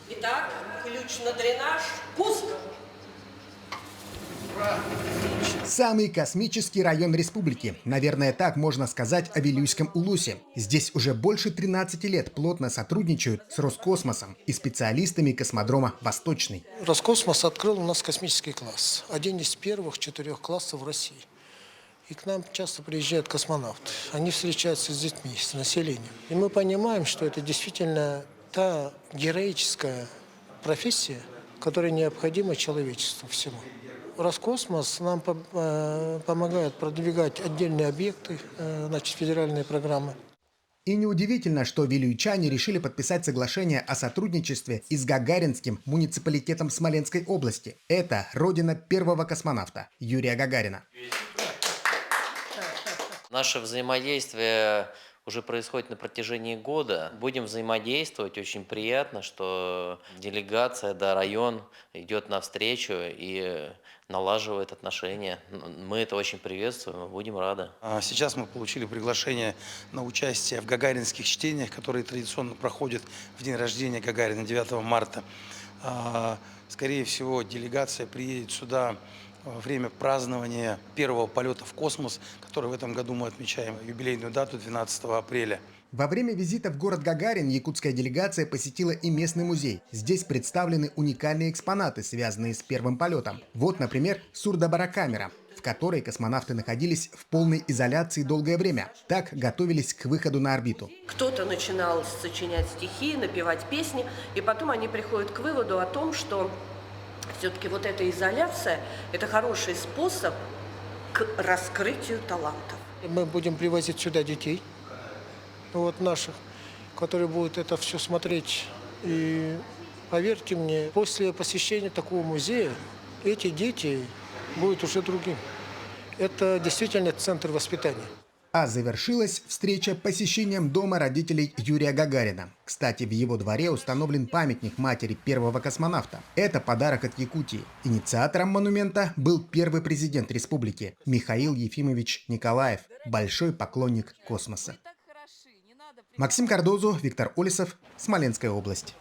Итак, ключ на дренаж. Пуск! Самый космический район республики. Наверное, так можно сказать о Вилюйском Улусе. Здесь уже больше 13 лет плотно сотрудничают с Роскосмосом и специалистами космодрома «Восточный». Роскосмос открыл у нас космический класс. Один из первых 4 классов в России. И к нам часто приезжают космонавты. Они встречаются с детьми, с населением. И мы понимаем, что это действительно та героическая профессия, которая необходима человечеству всему. Роскосмос нам помогает продвигать отдельные объекты, федеральные программы. И неудивительно, что вилюйчане решили подписать соглашение о сотрудничестве и с Гагаринским муниципалитетом Смоленской области. Это родина первого космонавта Юрия Гагарина. Наше взаимодействие уже происходит на протяжении года. Будем взаимодействовать. Очень приятно, что делегация, район идет навстречу и налаживает отношения. Мы это очень приветствуем, будем рады. Сейчас мы получили приглашение на участие в гагаринских чтениях, которые традиционно проходят в день рождения Гагарина, 9 марта. Скорее всего, делегация приедет сюда во время празднования первого полета в космос, который в этом году мы отмечаем юбилейную дату 12 апреля. Во время визита в город Гагарин якутская делегация посетила и местный музей. Здесь представлены уникальные экспонаты, связанные с первым полетом. Вот, например, сурдобарокамера, в которой космонавты находились в полной изоляции долгое время. Так готовились к выходу на орбиту. Кто-то начинал сочинять стихи, напевать песни, и потом они приходят к выводу о том, что все-таки вот эта изоляция – это хороший способ к раскрытию талантов. Мы будем привозить сюда детей, наших, которые будут это все смотреть. И поверьте мне, после посещения такого музея эти дети будут уже другими. Это действительно центр воспитания. А завершилась встреча посещением дома родителей Юрия Гагарина. Кстати, в его дворе установлен памятник матери первого космонавта. Это подарок от Якутии. Инициатором монумента был первый президент республики Михаил Ефимович Николаев, большой поклонник космоса. Максим Кардозу, Виктор Олесов, Смоленская область.